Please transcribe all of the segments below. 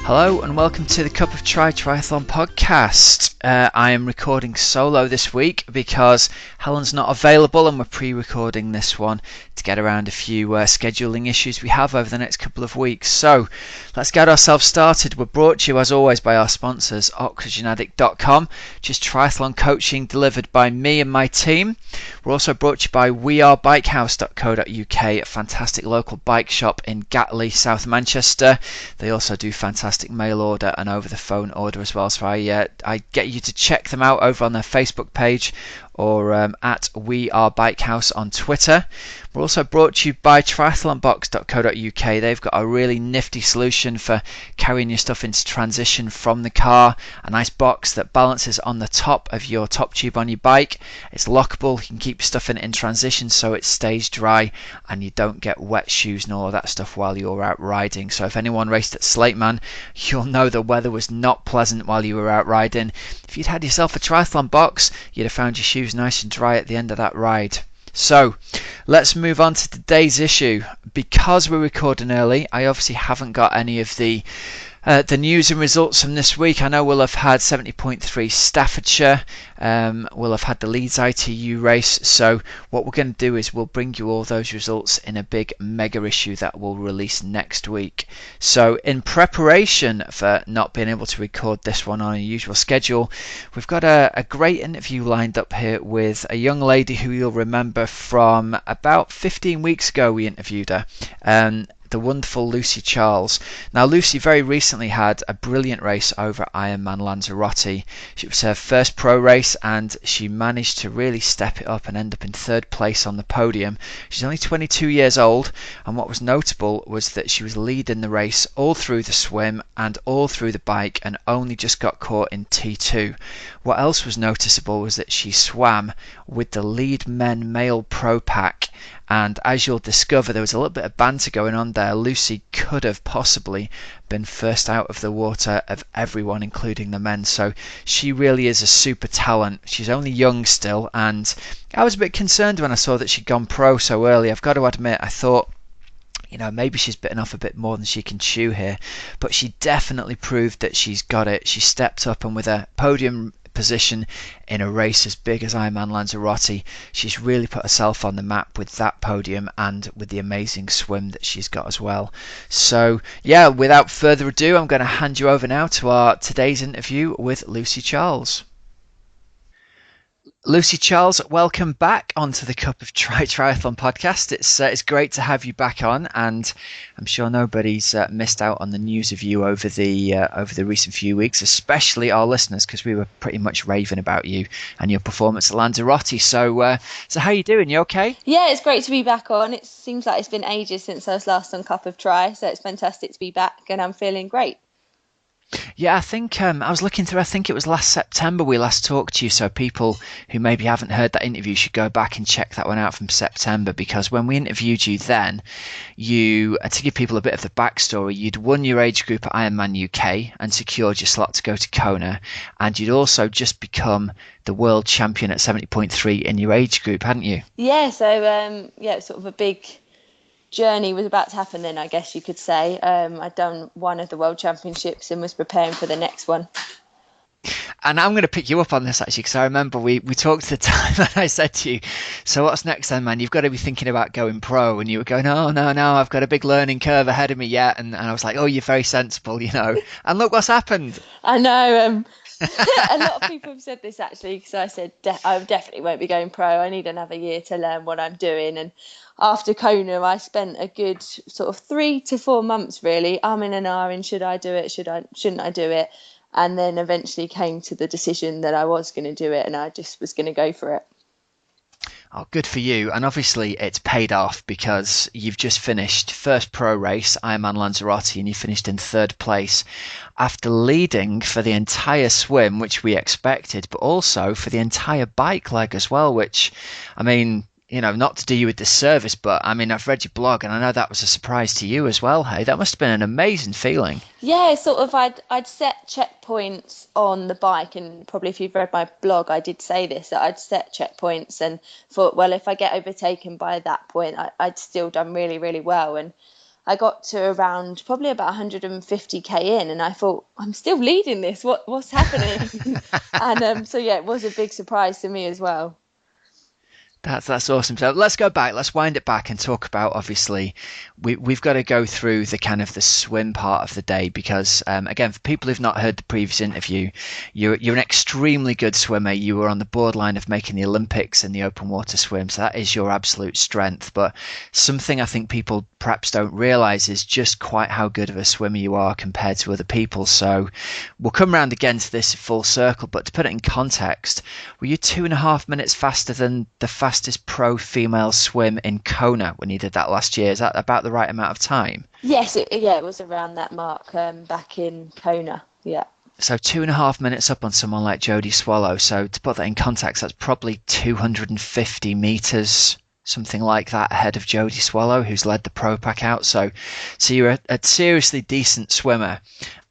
Hello and welcome to the Cup of Triathlon podcast. I am recording solo this week because Helen's not available and we're pre-recording this one to get around a few scheduling issues we have over the next couple of weeks. So let's get ourselves started. We're brought to you as always by our sponsors, oxygenaddict.com, just triathlon coaching delivered by me and my team. We're also brought to you by wearebikehouse.co.uk, a fantastic local bike shop in Gatley, South Manchester. They also do fantastic mail order and over the phone order as well, so I get you to check them out over on their Facebook page or at We Are Bike House on Twitter. We're also brought to you by triathlonbox.co.uk. They've got a really nifty solution for carrying your stuff into transition from the car. A nice box that balances on the top of your top tube on your bike. It's lockable. You can keep your stuff in transition so it stays dry and you don't get wet shoes and all of that stuff while you're out riding. So if anyone raced at Slateman, you'll know the weather was not pleasant while you were out riding. If you'd had yourself a triathlon box, you'd have found your shoes nice and dry at the end of that ride. So let's move on to today's issue. Because we're recording early, I obviously haven't got any of the news and results from this week. I know we'll have had 70.3 Staffordshire, we'll have had the Leeds ITU race, so what we're going to do is we'll bring you all those results in a big mega issue that we'll release next week. So in preparation for not being able to record this one on a usual schedule, we've got a great interview lined up here with a young lady who you'll remember from about 15 weeks ago. We interviewed her. The wonderful Lucy Charles. Now, Lucy very recently had a brilliant race over Ironman Lanzarote. It was her first pro race and she managed to really step it up and end up in third place on the podium. She's only 22 years old, and what was notable was that she was leading the race all through the swim and all through the bike and only just got caught in T2. What else was noticeable was that she swam with the lead men male pro pack, and as you'll discover, there was a little bit of banter going on there. Lucy could have possibly been first out of the water of everyone, including the men. So she really is a super talent. She's only young still, and I was a bit concerned when I saw that she'd gone pro so early. I've got to admit, I thought, maybe she's bitten off a bit more than she can chew here, but she definitely proved that she's got it. She stepped up, and with a podium position in a race as big as Ironman Lanzarote, she's really put herself on the map with that podium and with the amazing swim that she's got as well. So yeah, without further ado, I'm going to hand you over now to our today's interview with Lucy Charles. Lucy Charles, welcome back onto the Cup of Triathlon podcast. It's great to have you back on, and I'm sure nobody's missed out on the news of you over the recent few weeks, especially our listeners, because we were pretty much raving about you and your performance at Lanzarote. So how you doing? You okay? Yeah, it's great to be back on. It seems like it's been ages since I was last on Cup of Tri, so it's fantastic to be back, and I'm feeling great. Yeah, I think I was looking through, I think it was last September we last talked to you, so people who maybe haven't heard that interview should go back and check that one out from September, because when we interviewed you then, to give people a bit of the backstory, you'd won your age group at Ironman UK and secured your slot to go to Kona, and you'd also just become the world champion at 70.3 in your age group, hadn't you? Yeah, so sort of a big journey was about to happen then, I guess you could say. I'd done one of the world championships and was preparing for the next one. And I'm going to pick you up on this actually, because I remember we talked at the time and I said to you, so what's next then, man? You've got to be thinking about going pro. And you were going, oh, no, I've got a big learning curve ahead of me yet. And I was like, oh, you're very sensible, And look what's happened. I know. A lot of people have said this actually, because I said I definitely won't be going pro. I need another year to learn what I'm doing. And after Kona, I spent a good sort of 3 to 4 months really umming and ahhing, should I do it, shouldn't I do it? And then eventually came to the decision that I was going to do it, and I just was going to go for it. Oh, good for you. And obviously it's paid off, because you've just finished first pro race, Ironman Lanzarote, and you finished in third place after leading for the entire swim, which we expected, but also for the entire bike leg as well, which, I mean, not to do you a disservice, but I mean, I've read your blog and I know that was a surprise to you as well. Hey, that must have been an amazing feeling. Yeah, sort of. I'd set checkpoints on the bike, and probably if you've read my blog, I did say this, that I'd set checkpoints and thought, well, if I get overtaken by that point, I'd still done really, really well. And I got to around probably about 150k in, and I thought, I'm still leading this. What's happening? And so yeah, it was a big surprise to me as well. That's awesome. So let's go back. Let's wind it back and talk about, obviously, we've got to go through the kind of the swim part of the day because again, for people who've not heard the previous interview, you're an extremely good swimmer. You were on the borderline of making the Olympics in the open water swim, so that is your absolute strength. But something I think people perhaps don't realize is just quite how good of a swimmer you are compared to other people. So we'll come around again to this full circle, but to put it in context, were you 2.5 minutes faster than the fastest pro female swim in Kona when you did that last year? Is that about the right amount of time? Yes, yeah, it was around that mark back in Kona. Yeah. So 2.5 minutes up on someone like Jodie Swallow. So to put that in context, that's probably 250 meters, something like that, ahead of Jodie Swallow, who's led the pro pack out. So you're a seriously decent swimmer.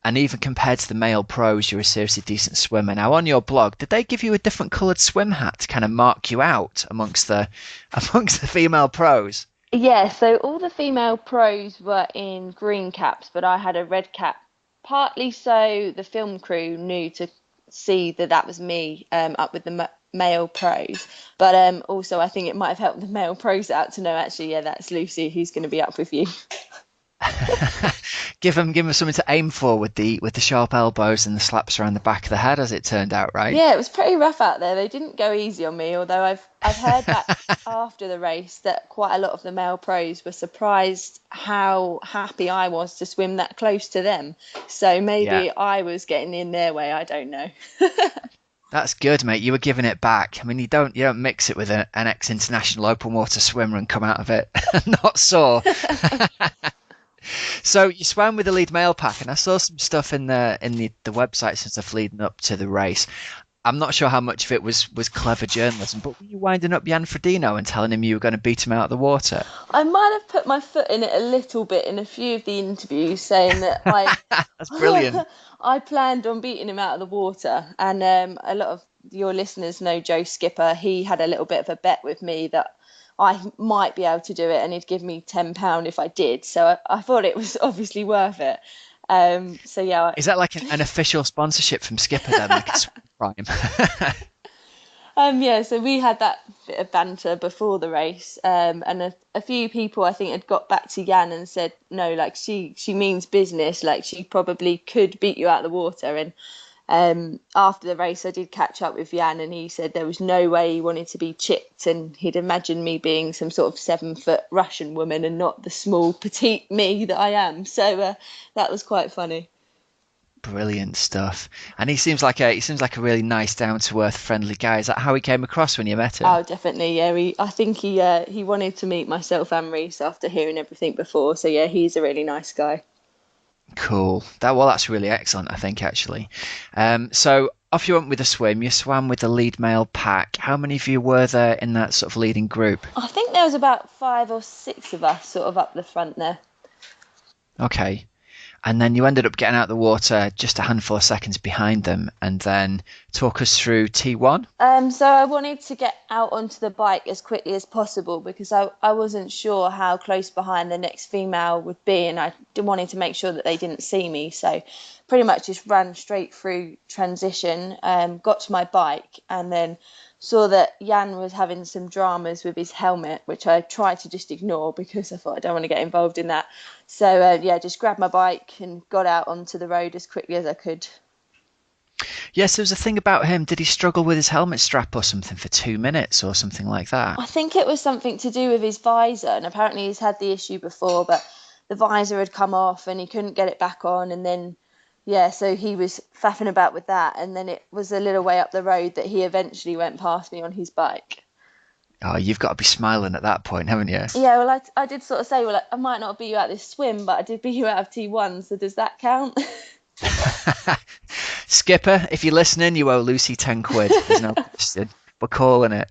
And even compared to the male pros, you're a seriously decent swimmer. Now, on your blog, did they give you a different coloured swim hat to kind of mark you out amongst the female pros? Yeah, so all the female pros were in green caps, but I had a red cap, partly so the film crew knew to see that that was me up with the male pros. But also, I think it might have helped the male pros out to know, actually, yeah, that's Lucy who's going to be up with you. Give them something to aim for with the sharp elbows and the slaps around the back of the head, as it turned out, right? Yeah, it was pretty rough out there. They didn't go easy on me, although I've heard that after the race that quite a lot of the male pros were surprised how happy I was to swim that close to them. So Yeah. maybe I was getting in their way, I don't know. That's good, mate. You were giving it back. I mean, you don't mix it with an ex-international open water swimmer and come out of it not sore. So you swam with the lead male pack, and I saw some stuff in the website since stuff leading up to the race. I'm not sure how much of it was clever journalism, but were you winding up Jan Frodeno and telling him you were going to beat him out of the water? I might have put my foot in it a little bit in a few of the interviews, saying that I That's brilliant. I planned on beating him out of the water, and a lot of your listeners know Joe Skipper. He had a little bit of a bet with me that I might be able to do it, and he'd give me £10 if I did. So I thought it was obviously worth it. So yeah. Is that like an official sponsorship from Skipper then, like a Swim Prime? Yeah, so we had that bit of banter before the race, and a few people I think had got back to Jan and said, no, like she means business, like she probably could beat you out of the water. And after the race, I did catch up with Jan, and he said there was no way he wanted to be chipped, and he'd imagined me being some sort of 7-foot Russian woman and not the small petite me that I am. So that was quite funny. Brilliant stuff. And he seems like a really nice, down to earth, friendly guy. Is that how he came across when you met him? Oh, definitely. Yeah, I think he wanted to meet myself and Reese after hearing everything before. So yeah, he's a really nice guy. Cool. That's really excellent, I think, actually. So off you went with a swim. You swam with the lead male pack. How many of you were there in that sort of leading group? I think there was about 5 or 6 of us sort of up the front there. Okay. And then you ended up getting out of the water just a handful of seconds behind them. And then talk us through T1. So I wanted to get out onto the bike as quickly as possible because I wasn't sure how close behind the next female would be, and I wanted to make sure that they didn't see me. So pretty much just ran straight through transition, got to my bike, and then saw that Jan was having some dramas with his helmet, which I tried to just ignore because I thought I don't want to get involved in that. So yeah, just grabbed my bike and got out onto the road as quickly as I could. Yes, there was a thing about him. Did he struggle with his helmet strap or something for 2 minutes or something like that? I think it was something to do with his visor, and apparently he's had the issue before, but the visor had come off and he couldn't get it back on, and then yeah, so he was faffing about with that, and then it was a little way up the road that he eventually went past me on his bike. Oh, you've got to be smiling at that point, haven't you? Yeah, well, I did sort of say, well, I might not beat you out this swim, but I did beat you out of T1, so does that count? Skipper, if you're listening, you owe Lucy 10 quid. There's no question. We're calling it.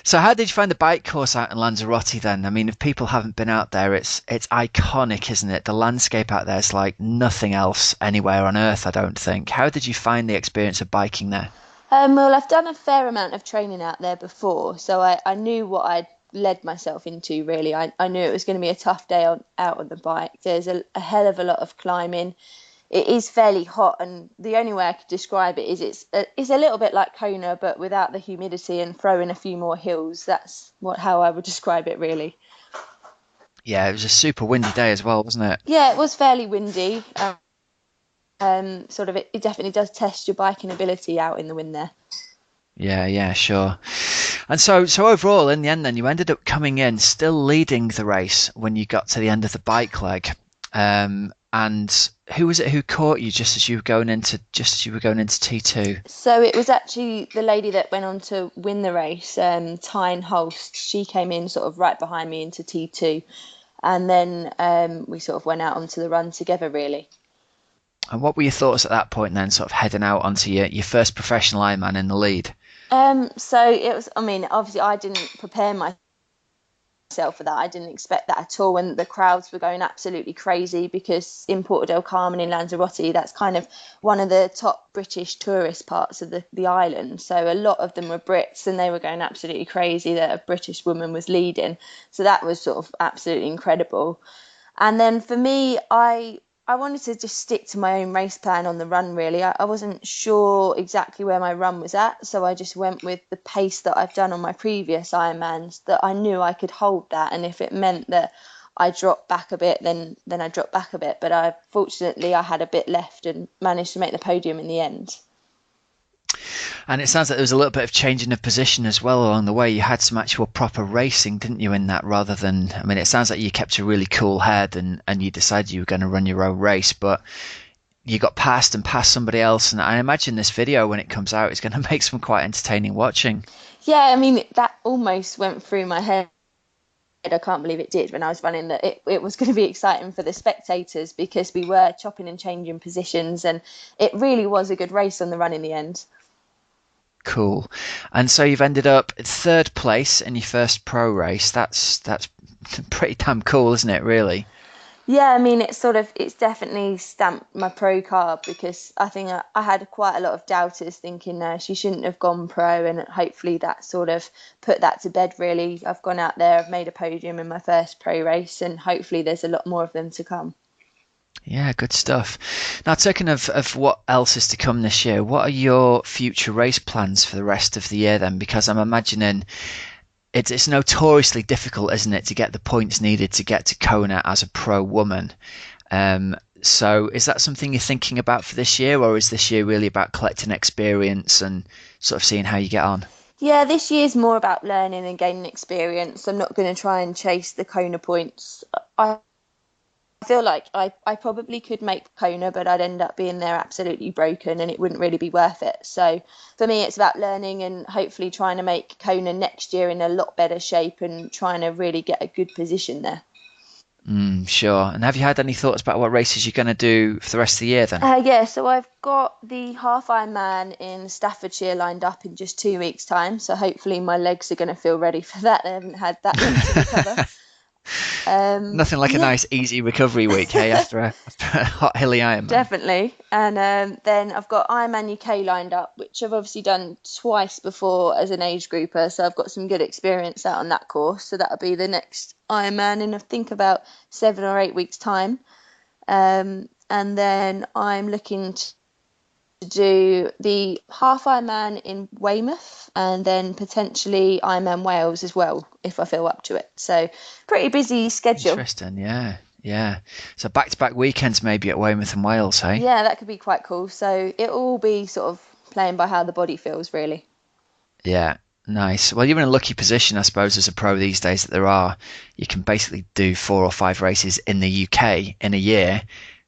So how did you find the bike course out in Lanzarote then? I mean, if people haven't been out there, it's iconic, isn't it? The landscape out there is like nothing else anywhere on earth, I don't think. How did you find the experience of biking there? Well, I've done a fair amount of training out there before, so I knew what I'd led myself into, really. I knew it was going to be a tough day out on the bike. There's a hell of a lot of climbing. It is fairly hot, and the only way I could describe it is it's a little bit like Kona, but without the humidity and throw in a few more hills. That's how I would describe it, really. Yeah, it was a super windy day as well, wasn't it? Yeah, it was fairly windy. Sort of, it definitely does test your biking ability out in the wind there. Yeah, yeah, sure. And so overall, in the end, then you ended up coming in still leading the race when you got to the end of the bike leg. And who was it who caught you just as you were going into T2? So it was actually the lady that went on to win the race, Tyne Holst. She came in sort of right behind me into T2, and then we sort of went out onto the run together, really. And what were your thoughts at that point then, sort of heading out onto your first professional Ironman in the lead? So it was, I mean, obviously I didn't prepare myself for that. I didn't expect that at all, and the crowds were going absolutely crazy because in Porto del Carmen in Lanzarote, that's kind of one of the top British tourist parts of the island. So a lot of them were Brits, and they were going absolutely crazy that a British woman was leading. So that was sort of absolutely incredible. And then for me, I wanted to just stick to my own race plan on the run, really. I wasn't sure exactly where my run was at, so I just went with the pace that I've done on my previous Ironmans, that I knew I could hold that, and if it meant that I dropped back a bit, then I dropped back a bit. But fortunately I had a bit left and managed to make the podium in the end. And it sounds like there was a little bit of changing of position as well along the way. You had some actual proper racing, didn't you, in that rather than, I mean, it sounds like you kept a really cool head and you decided you were going to run your own race, but you got past somebody else. And I imagine this video, when it comes out, is going to make some quite entertaining watching. Yeah, I mean, that almost went through my head. I can't believe it did when I was running, that it was going to be exciting for the spectators because we were chopping and changing positions, and it really was a good race on the run in the end. Cool. And so you've ended up third place in your first pro race. That's pretty damn cool, isn't it, really? Yeah, I mean, it's definitely stamped my pro card because I think I had quite a lot of doubters thinking she shouldn't have gone pro, and hopefully that sort of put that to bed, really. I've gone out there, I've made a podium in my first pro race, and hopefully there's a lot more of them to come. Yeah, good stuff. Now, talking of what else is to come this year, what are your future race plans for the rest of the year then? Because I'm imagining it's notoriously difficult, isn't it, to get the points needed to get to Kona as a pro woman. So is that something you're thinking about for this year, or is this year really about collecting experience and sort of seeing how you get on? Yeah, this year's more about learning and gaining experience. I'm not going to try and chase the Kona points. I feel like I probably could make Kona, but I'd end up being there absolutely broken and it wouldn't really be worth it. So for me, it's about learning and hopefully trying to make Kona next year in a lot better shape and trying to really get a good position there. Sure. And have you had any thoughts about what races you're going to do for the rest of the year then? Yeah, so I've got the half Ironman in Staffordshire lined up in just 2 weeks' time. So hopefully my legs are going to feel ready for that. They haven't had that long to recover. Nothing like a nice easy recovery week, hey, after a hot hilly Ironman. Definitely. And then I've got Ironman UK lined up, which I've obviously done twice before as an age grouper, so I've got some good experience out on that course. So that'll be the next Ironman in I think about 7 or 8 weeks' time. And then I'm looking to do the half Ironman in Weymouth and then potentially Ironman Wales as well if I feel up to it. So pretty busy schedule. Interesting, yeah. Yeah. So back-to-back weekends maybe at Weymouth and Wales, hey? Yeah, that could be quite cool. So it'll all be sort of playing by how the body feels, really. Yeah. Nice. Well, you're in a lucky position, I suppose, as a pro these days that you can basically do 4 or 5 races in the UK in a year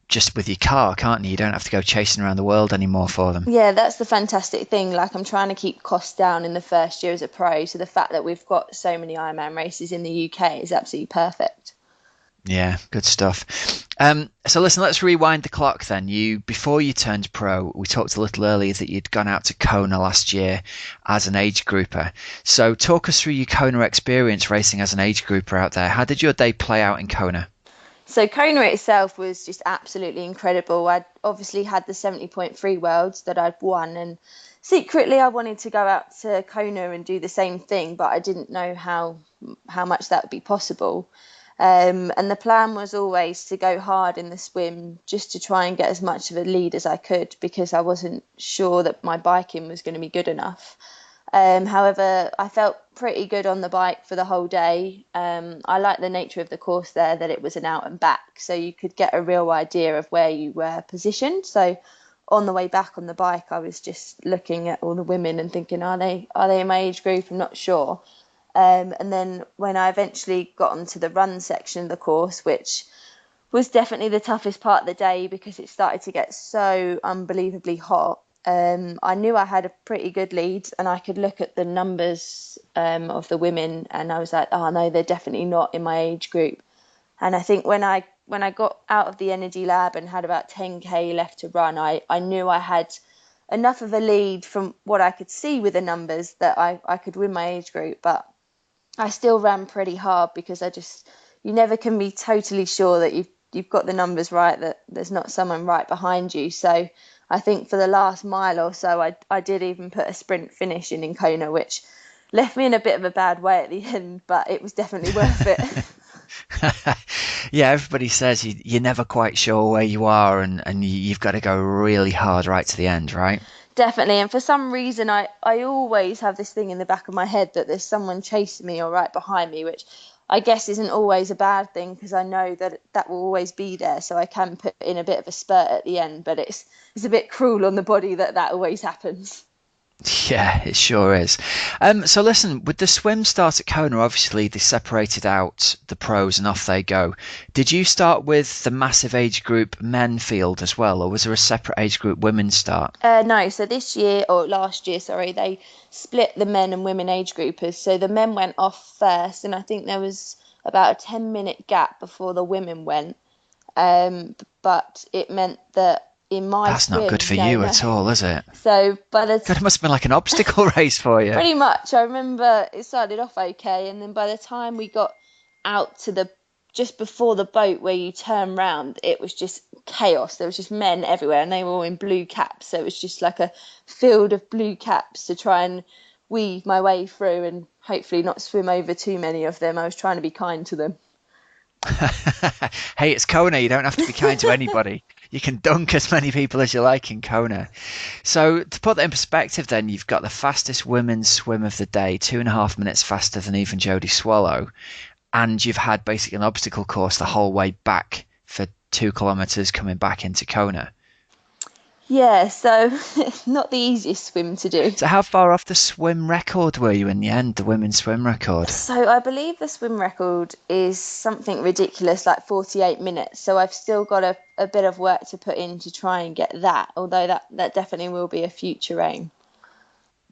just with your car, can't you? You don't have to go chasing around the world anymore for them. Yeah, that's the fantastic thing. Like, I'm trying to keep costs down in the first year as a pro. So the fact that we've got so many Ironman races in the UK is absolutely perfect. Yeah, good stuff. So listen, let's rewind the clock then. Before you turned pro, we talked a little earlier that you'd gone out to Kona last year as an age grouper. So talk us through your Kona experience racing as an age grouper out there. How did your day play out in Kona? So Kona itself was just absolutely incredible. I'd obviously had the 70.3 worlds that I'd won, and secretly I wanted to go out to Kona and do the same thing, but I didn't know how much that would be possible. And the plan was always to go hard in the swim just to try and get as much of a lead as I could because I wasn't sure that my biking was going to be good enough. However, I felt pretty good on the bike for the whole day. I liked the nature of the course there, that it was an out and back, so you could get a real idea of where you were positioned. So on the way back on the bike, I was just looking at all the women and thinking, are they in my age group? I'm not sure. And then when I eventually got onto the run section of the course, which was definitely the toughest part of the day because it started to get so unbelievably hot. I knew I had a pretty good lead and I could look at the numbers of the women and I was like, oh no, they're definitely not in my age group. And I think when I got out of the energy lab and had about 10k left to run, I knew I had enough of a lead from what I could see with the numbers that I could win my age group. But I still ran pretty hard because you never can be totally sure that you've got the numbers right, that there's not someone right behind you. So I think for the last mile or so, I did even put a sprint finish in Kona, which left me in a bit of a bad way at the end, but it was definitely worth it. Yeah, everybody says you're never quite sure where you are, and you've got to go really hard right to the end, right? Definitely. And for some reason, I always have this thing in the back of my head that there's someone chasing me or right behind me, which I guess isn't always a bad thing because I know that that will always be there. So I can put in a bit of a spurt at the end, but it's a bit cruel on the body that always happens. Yeah, it sure is. So listen, with the swim start at Kona, obviously they separated out the pros and off they go. Did you start with the massive age group men field as well, or was there a separate age group women start? No, so this year or last year, sorry, they split the men and women age groupers. So the men went off first, and I think there was about a 10-minute gap before the women went. But it meant that in my That's not good swim, for no, you no. at all, is it? So God, it must have been like an obstacle race for you. pretty much, I remember it started off okay, and then by the time we got out to the just before the boat where you turn round, it was just chaos. There was just men everywhere, and they were all in blue caps. So it was just like a field of blue caps to try and weave my way through, and hopefully not swim over too many of them. I was trying to be kind to them. Hey, it's Kona. You don't have to be kind to anybody. You can dunk as many people as you like in Kona. So, to put that in perspective, then you've got the fastest women's swim of the day, 2.5 minutes faster than even Jodie Swallow, and you've had basically an obstacle course the whole way back for 2 kilometers coming back into Kona. Yeah, so not the easiest swim to do. So, how far off the swim record were you in the end, the women's swim record? So I believe the swim record is something ridiculous, like 48 minutes. So I've still got a bit of work to put in to try and get that, although that definitely will be a future aim.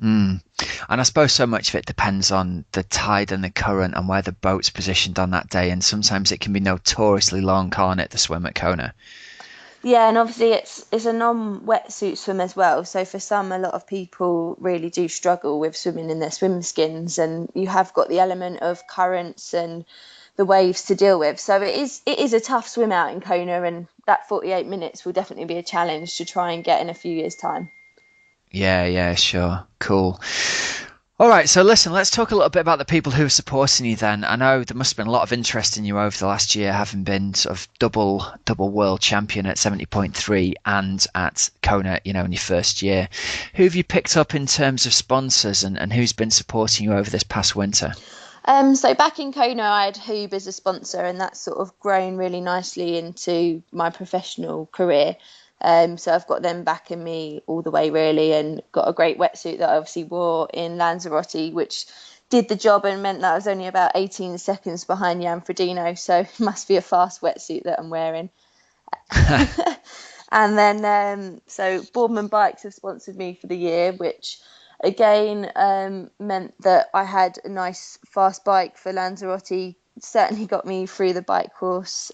Mm. And I suppose so much of it depends on the tide and the current and where the boat's positioned on that day. And sometimes it can be notoriously long, can't it, the swim at Kona? Yeah, and obviously it's a non-wetsuit swim as well. So for some, a lot of people really do struggle with swimming in their swim skins, and you have got the element of currents and the waves to deal with. So it is a tough swim out in Kona, and that 48 minutes will definitely be a challenge to try and get in a few years' time. Yeah, yeah, sure. Cool. All right, so listen, let's talk a little bit about the people who are supporting you then. I know there must have been a lot of interest in you over the last year, having been sort of double world champion at 70.3 and at Kona, in your first year. Who have you picked up in terms of sponsors and who's been supporting you over this past winter? So back in Kona, I had Hoob as a sponsor, and that's sort of grown really nicely into my professional career. So I've got them backing me all the way really, and got a great wetsuit that I obviously wore in Lanzarote, which did the job and meant that I was only about 18 seconds behind Jan Frodeno. So it must be a fast wetsuit that I'm wearing. And then, so Boardman Bikes have sponsored me for the year, which again meant that I had a nice fast bike for Lanzarote. Certainly got me through the bike course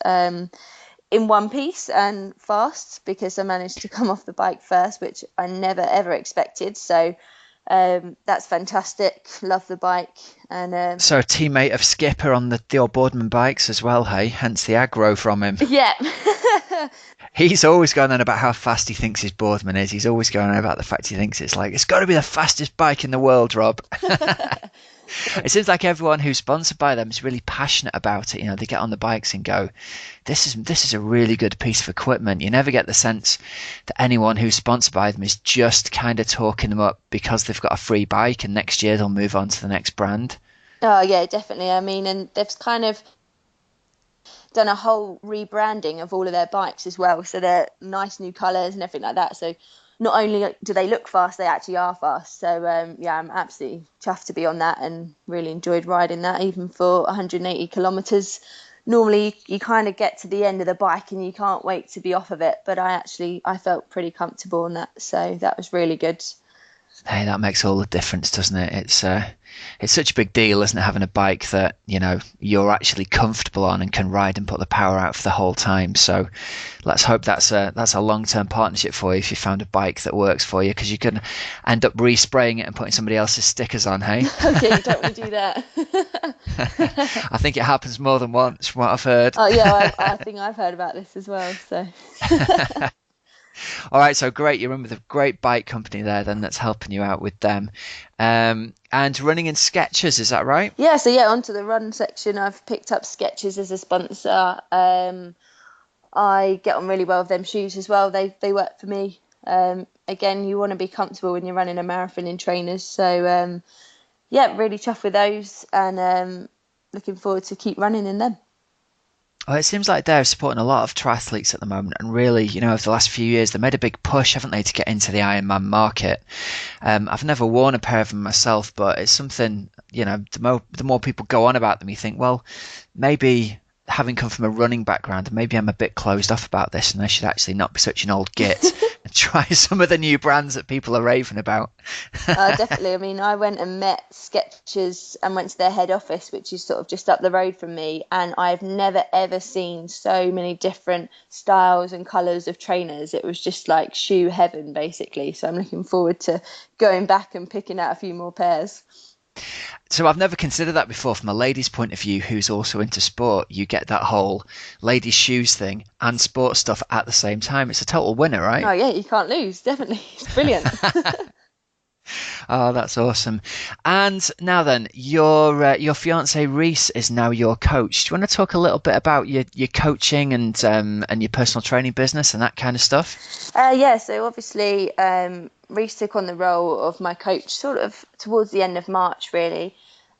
in one piece and fast because I managed to come off the bike first, which I never ever expected. So That's fantastic. Love the bike. And So a teammate of Skipper on the old Boardman bikes as well, hey? Hence the aggro from him. yeah. He's always going on about how fast he thinks his Boardman is. He's always going on about the fact he thinks it's got to be the fastest bike in the world, Rob. It seems like everyone who's sponsored by them is really passionate about it. You know, they get on the bikes and go, this is a really good piece of equipment. You never get the sense that anyone who's sponsored by them is just kind of talking them up because they've got a free bike and next year they'll move on to the next brand. Oh yeah, definitely. I mean, and they've kind of done a whole rebranding of all of their bikes as well. So they're nice new colours and everything like that. So not only do they look fast, they actually are fast. So yeah, I'm absolutely chuffed to be on that and really enjoyed riding that, even for 180 kilometres. Normally you kind of get to the end of the bike and you can't wait to be off of it, but I felt pretty comfortable on that, so that was really good. Hey, that makes all the difference, doesn't it? It's such a big deal, isn't it, having a bike that, you know, you're actually comfortable on and can ride and put the power out for the whole time. So let's hope that's a long-term partnership for you if you found a bike that works for you, because you can end up respraying it and putting somebody else's stickers on, hey? Okay, you don't want to do that. I think it happens more than once from what I've heard. Oh yeah, I think I've heard about this as well, so. All right, so great. You're in with a great bike company there then that's helping you out with them. And running in Skechers, is that right? Yeah, so yeah, onto the run section. I've picked up Skechers as a sponsor. I get on really well with them shoes as well. They work for me. Again, you want to be comfortable when you're running a marathon in trainers. So yeah, really chuffed with those, and looking forward to keep running in them. Well, it seems like they're supporting a lot of triathletes at the moment, and really, you know, over the last few years, they made a big push, haven't they, to get into the Ironman market. I've never worn a pair of them myself, but it's something, you know, the more people go on about them, you think, well, maybe having come from a running background, maybe I'm a bit closed off about this, and I should actually not be such an old git and try some of the new brands that people are raving about. Definitely. I mean, I went and met Skechers and went to their head office, which is sort of just up the road from me, and I've never ever seen so many different styles and colours of trainers. It was just like shoe heaven, basically. So I'm looking forward to going back and picking out a few more pairs. So I've never considered that before from a lady's point of view who's also into sport. You get that whole ladies' shoes thing and sports stuff at the same time. It's a total winner, right? Oh yeah, you can't lose, definitely. It's brilliant. Oh, that's awesome. And now then, your fiance Reese is now your coach. Do you want to talk a little bit about your coaching and your personal training business and that kind of stuff? Yeah, so obviously Reese took on the role of my coach sort of towards the end of March, really.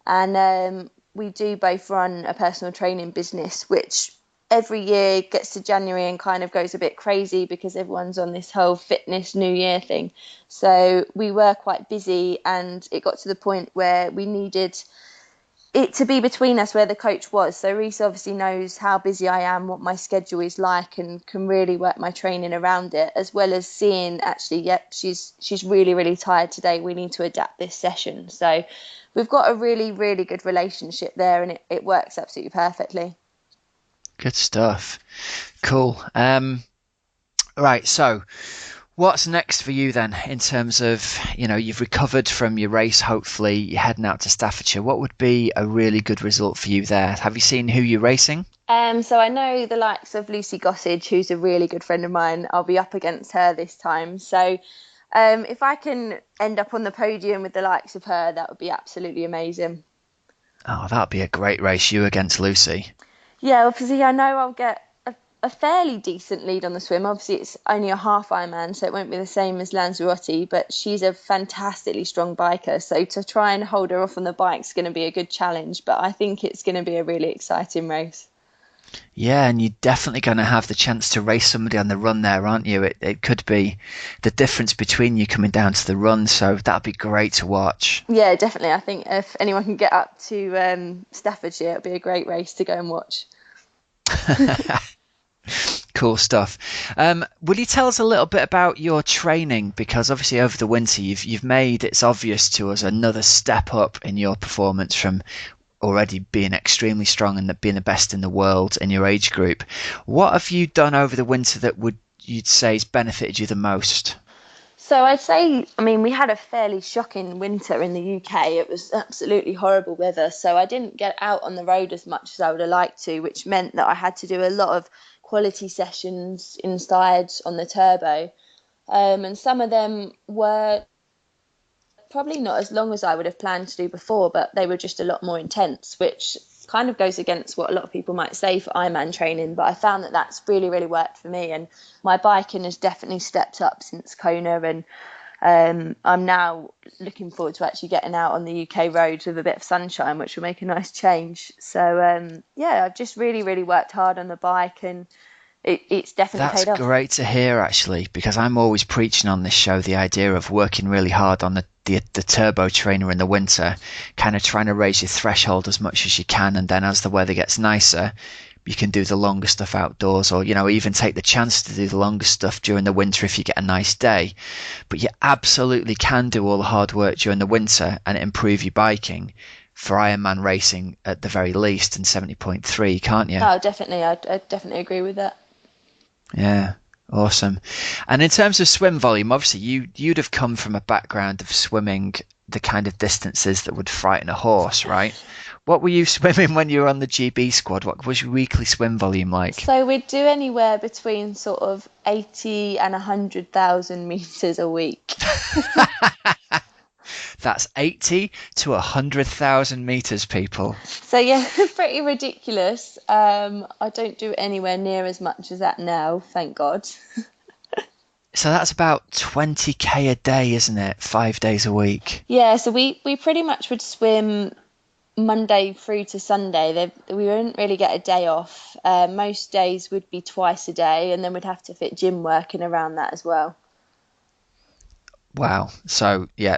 And we do both run a personal training business, which every year gets to January and kind of goes a bit crazy because everyone's on this whole fitness New Year thing. So we were quite busy, and it got to the point where we needed it to be between us where the coach was. So Reese obviously knows how busy I am, what my schedule is like, and can really work my training around it, as well as seeing actually, yep, she's really, really tired today. We need to adapt this session. So we've got a really, really good relationship there, and it works absolutely perfectly. Good stuff. Cool. Right, so what's next for you then in terms of, you know, you've recovered from your race, hopefully you're heading out to Staffordshire. What would be a really good result for you there? Have you seen who you're racing? So I know the likes of Lucy Gossage, who's a really good friend of mine. I'll be up against her this time. So if I can end up on the podium with the likes of her, that would be absolutely amazing. Oh, that'd be a great race, you against Lucy. Yeah, obviously I know I'll get a fairly decent lead on the swim. Obviously it's only a half Ironman, so it won't be the same as Lanzarote, but she's a fantastically strong biker. So to try and hold her off on the bike is going to be a good challenge, but I think it's going to be a really exciting race. Yeah, and you're definitely going to have the chance to race somebody on the run there, aren't you? It could be the difference between you coming down to the run, so that'd be great to watch. Yeah, definitely. I think if anyone can get up to Staffordshire, it'll be a great race to go and watch. Cool stuff. Will you tell us a little bit about your training? Because obviously over the winter you've made, it's obvious to us, another step up in your performance from already being extremely strong and being the best in the world in your age group. What have you done over the winter that you'd say has benefited you the most? So I'd say, I mean, we had a fairly shocking winter in the UK. It was absolutely horrible weather. So I didn't get out on the road as much as I would have liked to, which meant that I had to do a lot of quality sessions inside on the turbo. And some of them were probably not as long as I would have planned to do before, but they were just a lot more intense, which kind of goes against what a lot of people might say for Ironman training. But I found that that's really, really worked for me. And my biking has definitely stepped up since Kona. And I'm now looking forward to actually getting out on the UK roads with a bit of sunshine, which will make a nice change. So, yeah, I've just really, really worked hard on the bike, and it's definitely That's paid off. great to hear, actually, because I'm always preaching on this show the idea of working really hard on the turbo trainer in the winter, kind of trying to raise your threshold as much as you can, and then as the weather gets nicer, you can do the longer stuff outdoors, or even take the chance to do the longer stuff during the winter if you get a nice day. But you absolutely can do all the hard work during the winter and improve your biking for Ironman racing at the very least in 70.3, can't you? Oh, definitely. I definitely agree with that. Yeah, awesome. And in terms of swim volume, obviously you'd have come from a background of swimming the kind of distances that would frighten a horse, right? What were you swimming when you were on the GB squad? What was your weekly swim volume like? So we'd do anywhere between sort of 80 and 100,000 meters a week. That's 80 to 100,000 meters, people. So yeah, pretty ridiculous. I don't do anywhere near as much as that now, thank God. So that's about 20k a day, isn't it? 5 days a week. Yeah, so we pretty much would swim Monday through to Sunday. We wouldn't really get a day off. Most days would be twice a day, and then we'd have to fit gym work in around that as well. Wow. So yeah,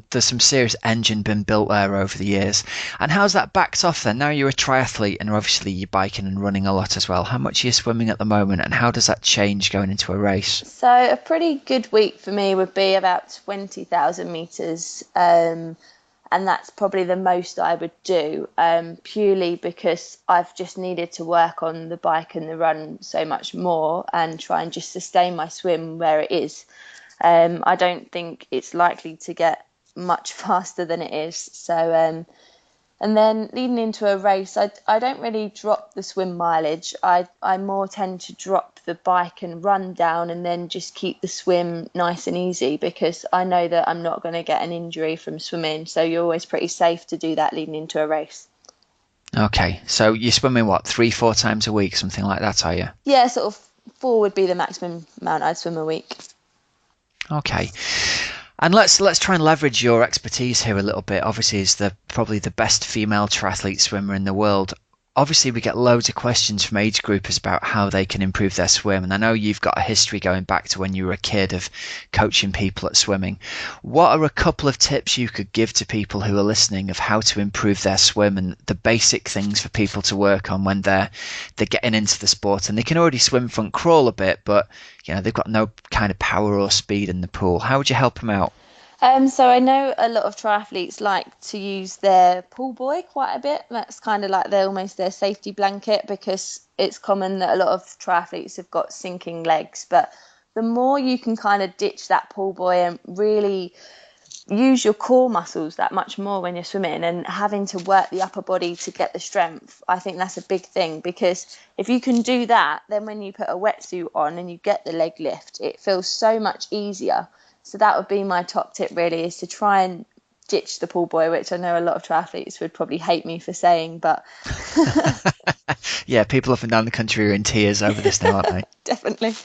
there's some serious engine been built there over the years. And how's that backed off then? Now you're a triathlete and obviously you're biking and running a lot as well. How much are you swimming at the moment and how does that change going into a race? So a pretty good week for me would be about 20,000 meters. And that's probably the most I would do, purely because I've just needed to work on the bike and the run so much more and try and just sustain my swim where it is. I don't think it's likely to get much faster than it is. So, and then leading into a race, I don't really drop the swim mileage. I more tend to drop the bike and run down and then just keep the swim nice and easy because I know that I'm not going to get an injury from swimming. So you're always pretty safe to do that leading into a race. Okay, so you're swimming what, 3-4 times a week, something like that, are you? Yeah, sort of 4 would be the maximum amount I'd swim a week. Okay. And let's try and leverage your expertise here a little bit. Obviously, as probably the best female triathlete swimmer in the world. Obviously, we get loads of questions from age groupers about how they can improve their swim. And I know you've got a history going back to when you were a kid of coaching people at swimming. What are a couple of tips you could give to people who are listening of how to improve their swim and the basic things for people to work on when they're getting into the sport and they can already swim front crawl a bit, but they've got no kind of power or speed in the pool. How would you help them out? So I know a lot of triathletes like to use their pool buoy quite a bit. That's kind of like almost their safety blanket because it's common that a lot of triathletes have got sinking legs. But the more you can kind of ditch that pool buoy and really use your core muscles that much more when you're swimming and having to work the upper body to get the strength, I think that's a big thing because if you can do that, then when you put a wetsuit on and you get the leg lift, it feels so much easier. So that would be my top tip really, is to try and ditch the pool buoy, which I know a lot of triathletes would probably hate me for saying, but Yeah, people up and down the country are in tears over this now, aren't they? definitely.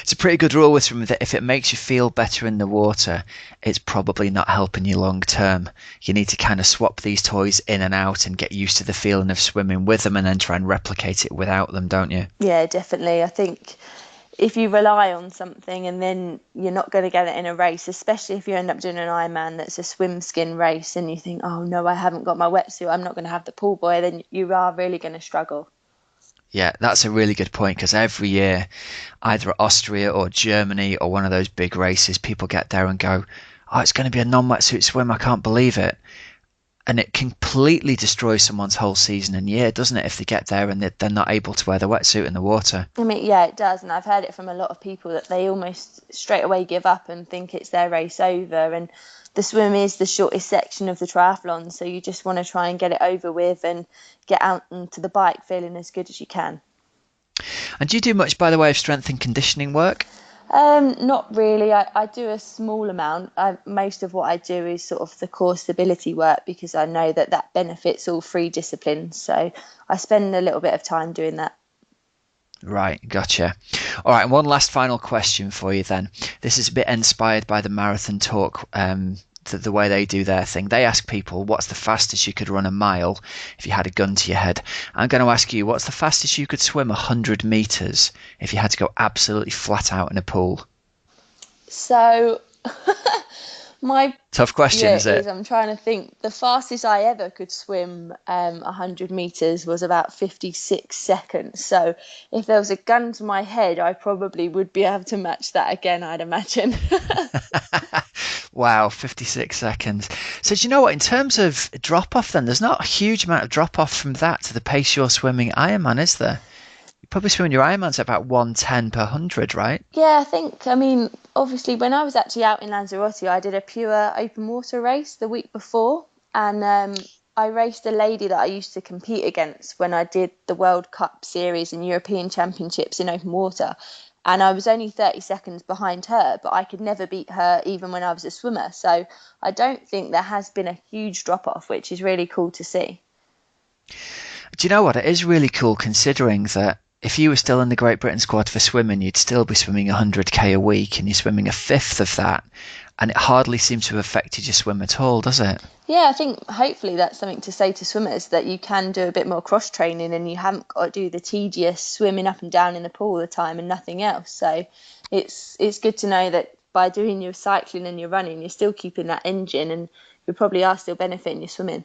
It's a pretty good rule with swimming that if it makes you feel better in the water, it's probably not helping you long term. You need to kind of swap these toys in and out and get used to the feeling of swimming with them and then try and replicate it without them, don't you? Yeah, definitely. I think if you rely on something and then you're not going to get it in a race, especially if you end up doing an Ironman that's a swim skin race and you think, oh no, I haven't got my wetsuit, I'm not going to have the pool buoy, then you are really going to struggle. Yeah, that's a really good point because every year, either at Austria or Germany or one of those big races, people get there and go, oh, it's going to be a non-wetsuit swim. I can't believe it. And it completely destroys someone's whole season and year, doesn't it, if they get there and they're not able to wear the wetsuit in the water? I mean, yeah, it does. And I've heard it from a lot of people that they almost straight away give up and think it's their race over. And the swim is the shortest section of the triathlon. So you just want to try and get it over with and get out onto the bike feeling as good as you can. And do you do much by the way of strength and conditioning work? Not really. I do a small amount. Most of what I do is sort of the core stability work because I know that benefits all three disciplines. So I spend a little bit of time doing that. Right, gotcha. All right, and one last final question for you then. This is a bit inspired by the Marathon Talk, the way they do their thing. They ask people, what's the fastest you could run a mile if you had a gun to your head? I'm going to ask you, what's the fastest you could swim 100 meters if you had to go absolutely flat out in a pool? So my tough question, is it? I'm trying to think. The fastest I ever could swim 100 meters was about 56 seconds. So if there was a gun to my head, I probably would be able to match that again, I'd imagine. Wow, 56 seconds. So do you know what, in terms of drop off then, there's not a huge amount of drop off from that to the pace you're swimming Ironman, is there? You're probably swimming your Ironmans at about 110 per 100, right? Yeah, I mean, obviously when I was actually out in Lanzarote, I did a pure open water race the week before, and I raced a lady that I used to compete against when I did the World Cup series and European Championships in open water. And I was only 30 seconds behind her, but I could never beat her even when I was a swimmer. So I don't think there has been a huge drop off, which is really cool to see. Do you know what? It is really cool considering that if you were still in the Great Britain squad for swimming, you'd still be swimming 100k a week and you're swimming a fifth of that. And it hardly seems to have affected your swim at all, does it? Yeah, I think hopefully that's something to say to swimmers, that you can do a bit more cross training and you haven't got to do the tedious swimming up and down in the pool all the time and nothing else. So it's good to know that by doing your cycling and your running, you're still keeping that engine and you probably are still benefiting your swimming.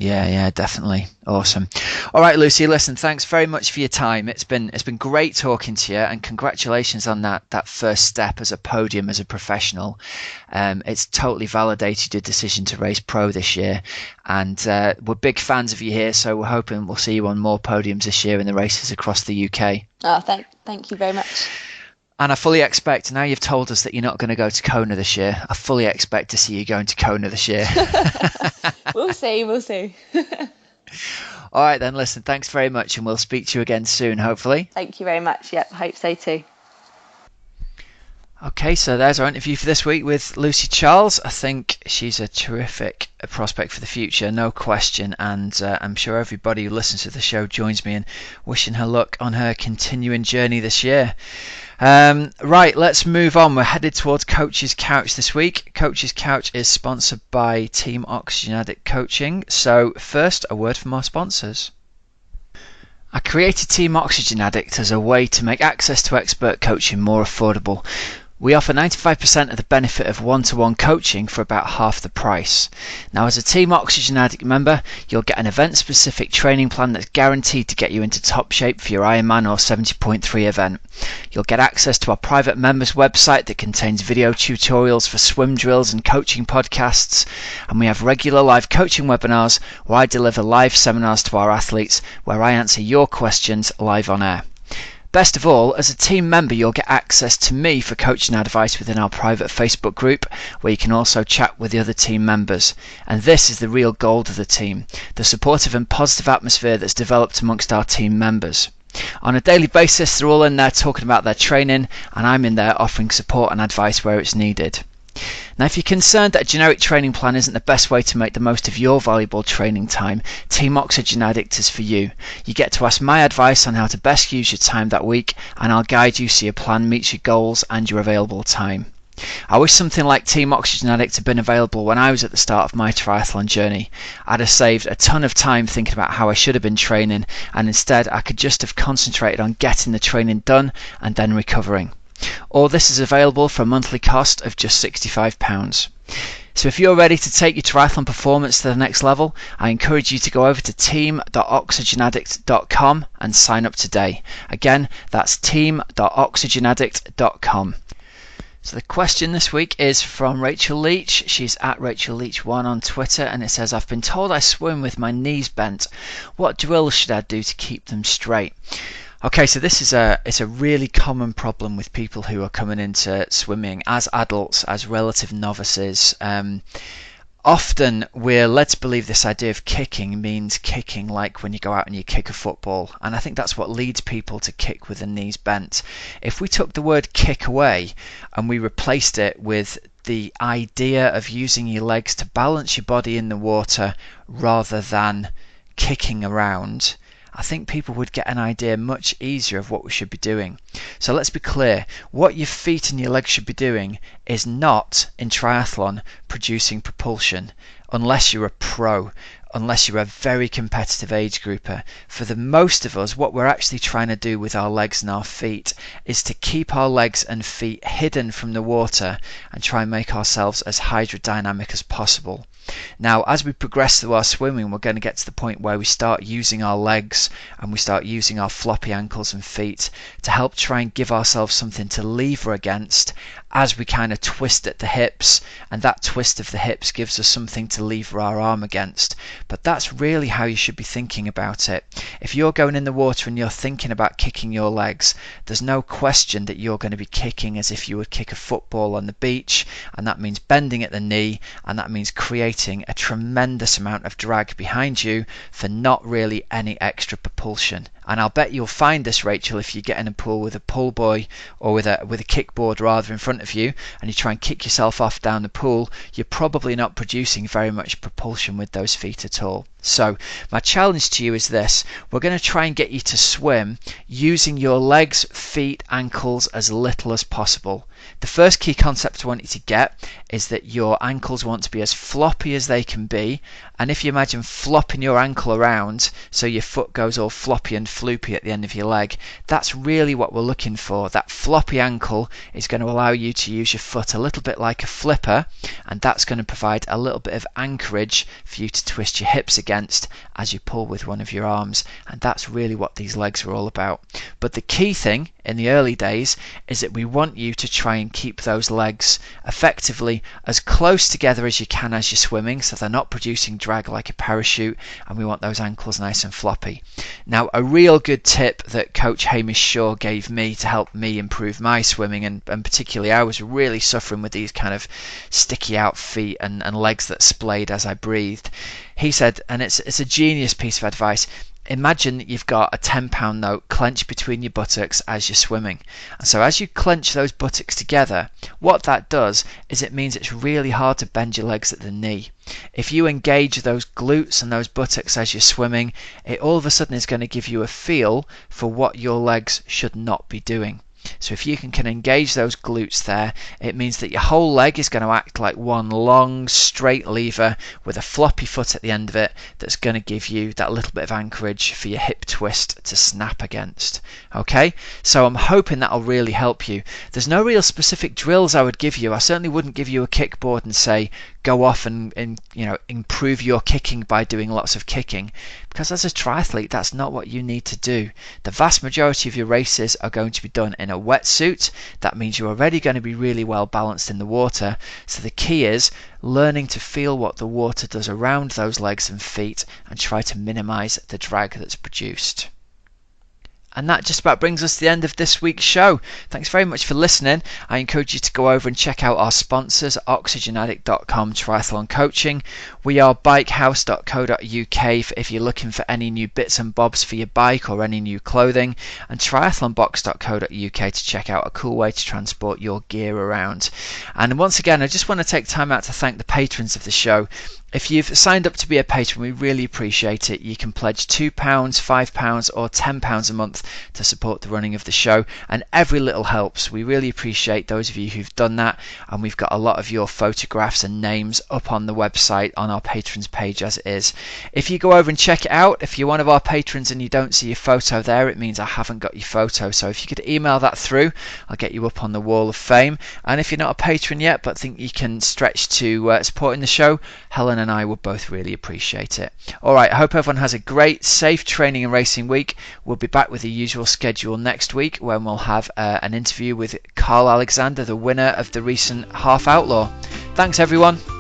Yeah, definitely. Awesome. All right, Lucy, listen, thanks very much for your time. It's been great talking to you, and congratulations on that first step as a podium as a professional. It's totally validated your decision to race pro this year, and we're big fans of you here, so we're hoping we'll see you on more podiums this year in the races across the UK. Oh, thank you very much. And I fully expect, now you've told us that you're not going to go to Kona this year, I fully expect to see you going to Kona this year. We'll see. All right then, listen, thanks very much, and we'll speak to you again soon, hopefully. Thank you very much. Yep, I hope so too. Okay, so there's our interview for this week with Lucy Charles. I think she's a terrific prospect for the future, no question, and I'm sure everybody who listens to the show joins me in wishing her luck on her continuing journey this year. Right, let's move on. We're headed towards Coach's Couch this week. Coach's Couch is sponsored by Team Oxygen Addict Coaching. So first, a word from our sponsors. I created Team Oxygen Addict as a way to make access to expert coaching more affordable. We offer 95% of the benefit of one-to-one coaching for about half the price. Now, as a Team Oxygen Addict member, you'll get an event-specific training plan that's guaranteed to get you into top shape for your Ironman or 70.3 event. You'll get access to our private members website that contains video tutorials for swim drills and coaching podcasts, and we have regular live coaching webinars where I deliver live seminars to our athletes where I answer your questions live on air. Best of all, as a team member, you'll get access to me for coaching advice within our private Facebook group, where you can also chat with the other team members. And this is the real gold of the team, the supportive and positive atmosphere that's developed amongst our team members. On a daily basis, they're all in there talking about their training, and I'm in there offering support and advice where it's needed. Now, if you're concerned that a generic training plan isn't the best way to make the most of your valuable training time, Team Oxygen Addict is for you. You get to ask my advice on how to best use your time that week, and I'll guide you so your plan meets your goals and your available time. I wish something like Team Oxygen Addict had been available when I was at the start of my triathlon journey. I'd have saved a ton of time thinking about how I should have been training, and instead I could just have concentrated on getting the training done and then recovering. All this is available for a monthly cost of just £65. So if you're ready to take your triathlon performance to the next level, I encourage you to go over to team.oxygenaddict.com and sign up today. Again, that's team.oxygenaddict.com. So the question this week is from Rachel Leach. She's at Rachel Leach1 on Twitter, and it says, I've been told I swim with my knees bent. What drills should I do to keep them straight? Okay, so this is it's a really common problem with people who are coming into swimming as adults, as relative novices. Often we're led to believe this idea of kicking means kicking like when you go out and you kick a football, and I think that's what leads people to kick with the knees bent. If we took the word kick away and we replaced it with the idea of using your legs to balance your body in the water rather than kicking around, I think people would get an idea much easier of what we should be doing. So let's be clear, what your feet and your legs should be doing is not, in triathlon, producing propulsion, unless you're a pro, unless you're a very competitive age grouper. For the most of us, what we're actually trying to do with our legs and our feet is to keep our legs and feet hidden from the water and try and make ourselves as hydrodynamic as possible. Now, as we progress through our swimming, we're going to get to the point where we start using our legs and we start using our floppy ankles and feet to help try and give ourselves something to lever against as we kind of twist at the hips, and that twist of the hips gives us something to lever our arm against. But that's really how you should be thinking about it. If you're going in the water and you're thinking about kicking your legs, there's no question that you're going to be kicking as if you would kick a football on the beach, and that means bending at the knee, and that means creating a tremendous amount of drag behind you for not really any extra propulsion. And I'll bet you'll find this, Rachel, if you get in a pool with a pull buoy or with a kickboard rather in front of you and you try and kick yourself off down the pool, you're probably not producing very much propulsion with those feet at all. So my challenge to you is this: we're going to try and get you to swim using your legs, feet, ankles as little as possible. The first key concept I want you to get is that your ankles want to be as floppy as they can be, and if you imagine flopping your ankle around so your foot goes all floppy and floopy at the end of your leg, that's really what we're looking for. That floppy ankle is going to allow you to use your foot a little bit like a flipper, and that's going to provide a little bit of anchorage for you to twist your hips against as you pull with one of your arms, and that's really what these legs are all about. But the key thing in the early days is that we want you to try and keep those legs effectively as close together as you can as you're swimming, so they're not producing drag like a parachute, and we want those ankles nice and floppy. Now, a real good tip that Coach Hamish Shaw gave me to help me improve my swimming, and particularly I was really suffering with these kind of sticky out feet and legs that splayed as I breathed. He said, and it's a genius piece of advice, imagine that you've got a £10 note clenched between your buttocks as you're swimming. And so as you clench those buttocks together, what that does is it means it's really hard to bend your legs at the knee. If you engage those glutes and those buttocks as you're swimming, it all of a sudden is going to give you a feel for what your legs should not be doing. So if you can engage those glutes there, it means that your whole leg is going to act like one long straight lever with a floppy foot at the end of it that's going to give you that little bit of anchorage for your hip twist to snap against. Okay, so I'm hoping that'll really help you. There's no real specific drills I would give you. I certainly wouldn't give you a kickboard and say go off and improve your kicking by doing lots of kicking, because as a triathlete that's not what you need to do. The vast majority of your races are going to be done in a wetsuit. That means you're already going to be really well balanced in the water, so the key is learning to feel what the water does around those legs and feet and try to minimize the drag that's produced. And that just about brings us to the end of this week's show. Thanks very much for listening. I encourage you to go over and check out our sponsors, oxygenaddict.com Triathlon Coaching. We are bikehouse.co.uk if you're looking for any new bits and bobs for your bike or any new clothing, and triathlonbox.co.uk to check out a cool way to transport your gear around. And once again, I just want to take time out to thank the patrons of the show. If you've signed up to be a patron, we really appreciate it. You can pledge £2, £5 or £10 a month to support the running of the show, and every little helps. We really appreciate those of you who've done that, and we've got a lot of your photographs and names up on the website on our patrons page as it is. If you go over and check it out, if you're one of our patrons and you don't see your photo there, it means I haven't got your photo. So if you could email that through, I'll get you up on the wall of fame. And if you're not a patron yet but think you can stretch to supporting the show, Helen Helen and I would both really appreciate it. Alright, I hope everyone has a great, safe training and racing week. We'll be back with the usual schedule next week when we'll have an interview with Carl Alexander, the winner of the recent Half Outlaw. Thanks everyone.